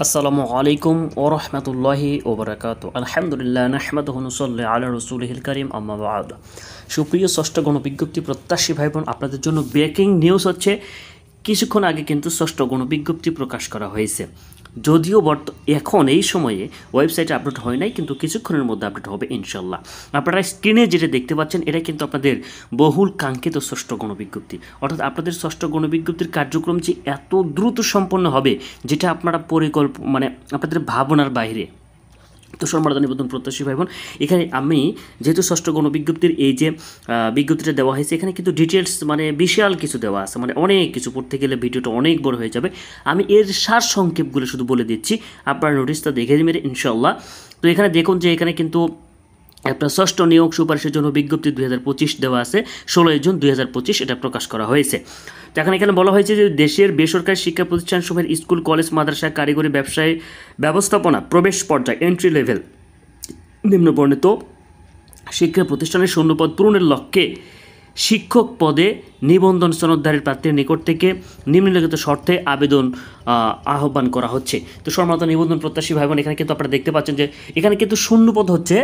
আসসালামু আলাইকুম ওয়া রাহমাতুল্লাহি ওয়া বারাকাতুহু। আলহামদুলিল্লাহ নাহমাদুহু ওয়া নুসাল্লি আলা রাসূলিহিল কারীম, আম্মা বা'দ। সুপ্রিয় ষষ্ঠ গণবিজ্ঞপ্তি প্রত্যাশী ভাই বোন, আপনাদের জন্য ব্রেকিং নিউজ হচ্ছে, কিছুক্ষণ আগে কিন্তু ষষ্ঠ গণবিজ্ঞপ্তি প্রকাশ করা হয়েছে। যদিও এখন এই সময়ে ওয়েবসাইটে আপলোড হয় নাই, কিন্তু কিছুক্ষণের মধ্যে আপলোড হবে ইনশাল্লাহ। আপনারা স্ক্রিনে যেটা দেখতে পাচ্ছেন, এটা কিন্তু আপনাদের বহুল কাঙ্ক্ষিত ষষ্ঠ গণবিজ্ঞপ্তি। অর্থাৎ আপনাদের ষষ্ঠ গণবিজ্ঞপ্তির কার্যক্রম যে এত দ্রুত সম্পন্ন হবে, যেটা আপনারা মানে আপনাদের ভাবনার বাইরে। তো সম্মানিত নিবেদন প্রত্যাশী ভাই বোন, এখানে আমি যেহেতু ষষ্ঠ গণবিজ্ঞপ্তির এই যে বিজ্ঞপ্তিটা দেওয়া হয়েছে, এখানে কিন্তু ডিটেলস মানে বিশাল কিছু দেওয়া আছে, মানে অনেক কিছু পড়তে গেলে ভিডিওটা অনেক বড় হয়ে যাবে। আমি এর সার সংক্ষেপগুলো শুধু বলে দিচ্ছি, আপনারা নোটিশটা দেখে নেবেন ইনশাল্লাহ। তো এখানে দেখুন যে এখানে কিন্তু একটা ষষ্ঠ নিয়োগ সুপারিশের জন্য বিজ্ঞপ্তি 2025 দেওয়া আছে, 16 জুন 2025 এটা প্রকাশ করা হয়েছে। তো এখানে বলা হয়েছে যে দেশের বেসরকারি শিক্ষা প্রতিষ্ঠানসমূহের স্কুল, কলেজ, মাদ্রাসা, কারিগরি, ব্যবসায় ব্যবস্থাপনা প্রবেশ পর্যায়ে এন্ট্রি লেভেল নিম্নবর্ণিত শিক্ষা প্রতিষ্ঠানের শূন্যপদ পূরণের লক্ষ্যে শিক্ষক পদে নিবন্ধন সনদধারী প্রার্থীর নিকট থেকে নিম্নলিখিত শর্তে আবেদন আহ্বান করা হচ্ছে। তো সম্মানিত নিবন্ধন প্রত্যাশী ভাই বোন, এখানে কিন্তু আপনারা দেখতে পাচ্ছেন যে এখানে কিন্তু শূন্যপদ হচ্ছে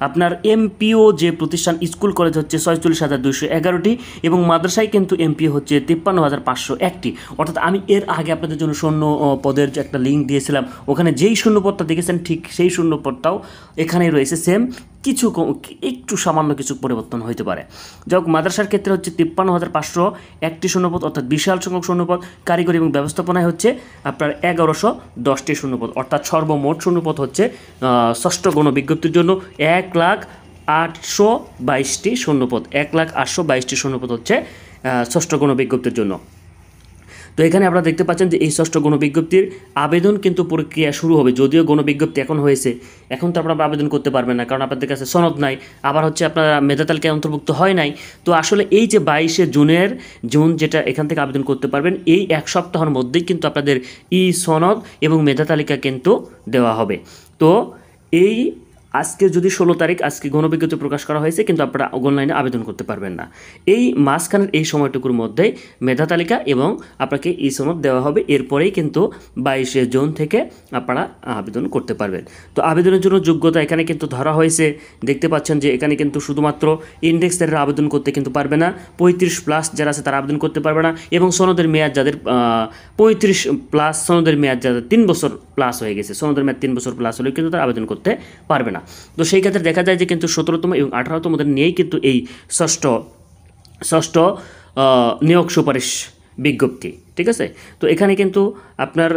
আপনার এমপিও যে প্রতিষ্ঠান, স্কুল কলেজ হচ্ছে 46,211টি এবং মাদ্রাসায় কিন্তু এমপিও হচ্ছে 53,501টি। অর্থাৎ আমি এর আগে আপনাদের জন্য শূন্য পদের যে একটা লিঙ্ক দিয়েছিলাম, ওখানে যেই শূন্যপদটা দেখেছেন ঠিক সেই শূন্যপদটাও এখানেই রয়েছে, সেম। একটু সামান্য কিছু পরিবর্তন হতে পারে। যাই হোক, মাদ্রাসার ক্ষেত্রে হচ্ছে 53,501টি শূন্যপদ, অর্থাৎ বিশাল সংখ্যক শূন্যপদ। কারিগরি এবং ব্যবস্থাপনায় হচ্ছে আপনার 1110টি শূন্যপদ, অর্থাৎ সর্বমোট শূন্যপদ হচ্ছে ষষ্ঠ গণবিজ্ঞপ্তির জন্য 1,822টি শূন্যপদ। 1,822টি শূন্যপদ হচ্ছে ষষ্ঠ গণবিজ্ঞপ্তির জন্য। তো এখানে আপনারা দেখতে পাচ্ছেন যে এই ষষ্ঠ গণবিজ্ঞপ্তির আবেদন কিন্তু প্রক্রিয়া শুরু হবে। যদিও গণবিজ্ঞপ্তি এখন হয়েছে, এখন তো আপনারা আবেদন করতে পারবেন না, কারণ আপনাদের কাছে সনদ নাই, আবার হচ্ছে আপনারা মেধা তালিকায় অন্তর্ভুক্ত হয় নাই। তো আসলে এই যে 22 জুন যেটা এখান থেকে আবেদন করতে পারবেন, এই এক সপ্তাহের মধ্যেই কিন্তু আপনাদের সনদ এবং মেধা তালিকা কিন্তু দেওয়া হবে। তো এই আজকে যদি 16 তারিখ, আজকে গণবিজ্ঞপ্তি প্রকাশ করা হয়েছে, কিন্তু আপনারা অনলাইনে আবেদন করতে পারবেন না। এই মাঝখানের এই সময়টুকুর মধ্যেই মেধা তালিকা এবং আপনাকে সনদ দেওয়া হবে। এরপরেই কিন্তু 22 জুন থেকে আপনারা আবেদন করতে পারবেন। তো আবেদনের জন্য যোগ্যতা এখানে কিন্তু ধরা হয়েছে, দেখতে পাচ্ছেন যে এখানে কিন্তু শুধুমাত্র ইন্ডেক্সের আবেদন করতে কিন্তু পারবে না, 35+ যারা আছে তারা আবেদন করতে পারবে না, এবং সনদের মেয়াদ যাদের 35+, সনদের মেয়াদ যাদের 3 বছর প্লাস হয়ে গেছে, সনদের মেয়াদ 3 বছর প্লাস হলেও কিন্তু তারা আবেদন করতে পারবে না। তো সেই ক্ষেত্রে দেখা যায় যে কিন্তু 17তম এবং 18তম নিয়েই কিন্তু এই ষষ্ঠ নিয়োগ সুপারিশ বিজ্ঞপ্তি, ঠিক আছে। তো এখানে কিন্তু আপনার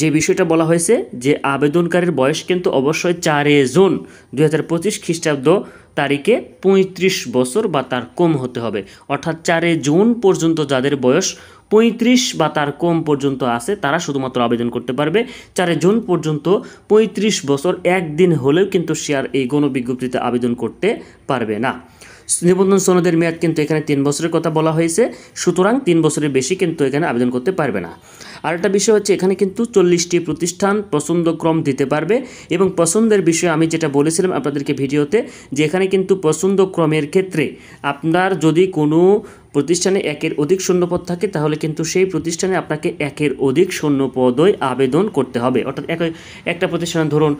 যে বিষয়টা বলা হয়েছে যে আবেদনকারীর বয়স কিন্তু অবশ্যই 4 জুন 2025 খ্রিস্টাব্দ তারিখে 35 বছর বা তার কম হতে হবে। অর্থাৎ 4 জুন পর্যন্ত যাদের বয়স 35 বা তার কম পর্যন্ত আছে, তারা শুধুমাত্র আবেদন করতে পারবে। 4 জুন পর্যন্ত 35 বছর একদিন হলেও কিন্তু সে আর এই গণবিজ্ঞপ্তিতে আবেদন করতে পারবে না। নিবন্ধন সনদের মেয়াদ কিন্তু এখানে 3 বছরের কথা বলা হয়েছে, সুতরাং 3 বছরের বেশি কিন্তু এখানে আবেদন করতে পারবে না। আর একটা বিষয় হচ্ছে, এখানে কিন্তু 40টি প্রতিষ্ঠান পছন্দক্রম দিতে পারবে, এবং পছন্দের বিষয়ে আমি যেটা বলেছিলাম আপনাদেরকে ভিডিওতে, যে এখানে কিন্তু পছন্দক্রমের ক্ষেত্রে আপনার যদি কোনো প্রতিষ্ঠানে 1-এর অধিক শূন্যপদ থাকে, তাহলে কিন্তু সেই প্রতিষ্ঠানে আপনাকে 1-এর অধিক শূন্যপদই আবেদন করতে হবে। অর্থাৎ একটা প্রতিষ্ঠানে ধরুন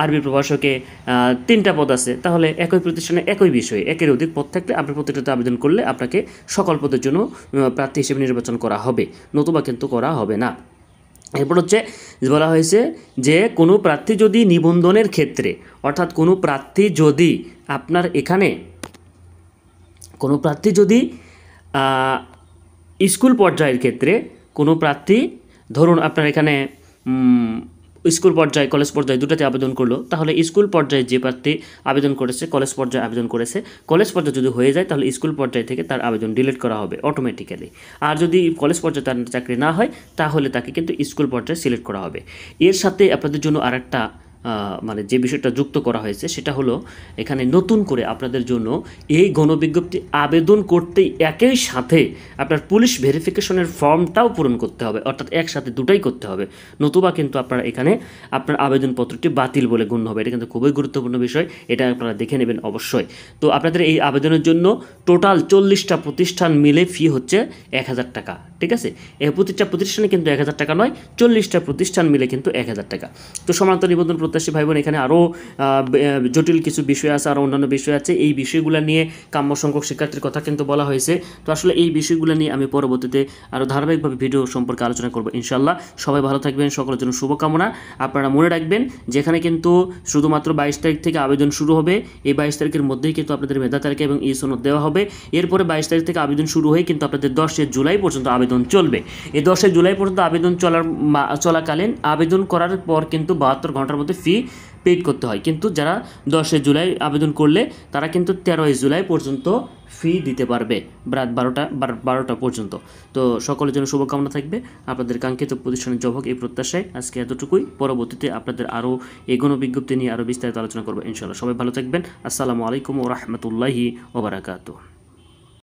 আরবি প্রভাষকে 3টা পদ আছে, তাহলে একই প্রতিষ্ঠানে একই বিষয়ে 1-এর অধিক পদ থাকলে আপনি প্রত্যেকটাতে আবেদন করলে আপনাকে সকল পদের জন্য প্রার্থী হিসেবে নির্বাচন করা হবে, নতুবা কিন্তু করা হবে না। এরপর হচ্ছে বলা হয়েছে যে কোনো প্রার্থী যদি নিবন্ধনের ক্ষেত্রে, অর্থাৎ কোনো প্রার্থী যদি আপনার এখানে কোনো প্রার্থী যদি স্কুল পর্যায়ের ক্ষেত্রে কোনো প্রার্থী ধরুন আপনার এখানে স্কুল পর্যায়ে, কলেজ পর্যায়ে দুটাতে আবেদন করলো, তাহলে স্কুল পর্যায়ে যে প্রার্থী আবেদন করেছে, কলেজ পর্যায়ে আবেদন করেছে, কলেজ পর্যায়ে যদি হয়ে যায় তাহলে স্কুল পর্যায়ে থেকে তার আবেদন ডিলিট করা হবে অটোমেটিক্যালি। আর যদি কলেজ পর্যায়ে তার চাকরি না হয়, তাহলে তাকে কিন্তু স্কুল পর্যায়ে সিলেক্ট করা হবে। এর সাথে আপনাদের জন্য আরেকটা মানে যে বিষয়টা যুক্ত করা হয়েছে সেটা হলো এখানে নতুন করে আপনাদের জন্য এই গণবিজ্ঞপ্তি আবেদন করতেই একই সাথে আপনার পুলিশ ভেরিফিকেশনের ফর্মটাও পূরণ করতে হবে, অর্থাৎ একসাথে দুটাই করতে হবে, নতুবা কিন্তু আপনারা এখানে আপনার আবেদনপত্রটি বাতিল বলে গণ্য হবে। এটা কিন্তু খুবই গুরুত্বপূর্ণ বিষয়, এটা আপনারা দেখে নেবেন অবশ্যই। তো আপনাদের এই আবেদনের জন্য টোটাল 40টা প্রতিষ্ঠান মিলে ফি হচ্ছে 1000 টাকা, ঠিক আছে। এই প্রতিটা প্রতিষ্ঠানে কিন্তু 1000 টাকা নয়, 40টা প্রতিষ্ঠান মিলে কিন্তু 1000 টাকা। তো সমান্ত নিবন্ধন প্রত্যাশী ভাই বোন, এখানে আরও জটিল কিছু বিষয় আছে, আরও অন্যান্য বিষয় আছে। এই বিষয়গুলো নিয়ে কাম্য সংখ্যক শিক্ষার্থীর কথা কিন্তু বলা হয়েছে। তো আসলে এই বিষয়গুলো নিয়ে আমি পরবর্তীতে আরও ধারাবাহিকভাবে ভিডিও সম্পর্কে আলোচনা করব ইনশাল্লাহ। সবাই ভালো থাকবেন, সকলের জন্য শুভকামনা। আপনারা মনে রাখবেন যেখানে কিন্তু শুধুমাত্র 22 তারিখ থেকে আবেদন শুরু হবে, এই 22 তারিখের মধ্যেই কিন্তু আপনাদের মেধা তালিকা এবং ই সনদ দেওয়া হবে। এরপরে 22 তারিখ থেকে আবেদন শুরু হয়ে কিন্তু আপনাদের 10 জুলাই পর্যন্ত আবেদন চলবে। এই 10 জুলাই পর্যন্ত আবেদন চলাকালীন আবেদন করার পর কিন্তু 72 ঘন্টার মধ্যে ফি পেড করতে হয়। কিন্তু যারা 10 জুলাই আবেদন করলে তারা কিন্তু 13 জুলাই পর্যন্ত ফি দিতে পারবে, রাত 12টা পর্যন্ত। তো সকলের জন্য শুভকামনা থাকবে, আপনাদের কাঙ্ক্ষিত প্রতিষ্ঠানের জব হোক এই প্রত্যাশায় আজকে এতটুকুই। পরবর্তীতে আপনাদের আরও এগোনো বিজ্ঞপ্তি নিয়ে আরও বিস্তারিত আলোচনা করবো ইনশাআল্লাহ। সবাই ভালো থাকবেন। আসসালামু আলাইকুম ওয়া রাহমাতুল্লাহি ওয়া বারাকাতুহু।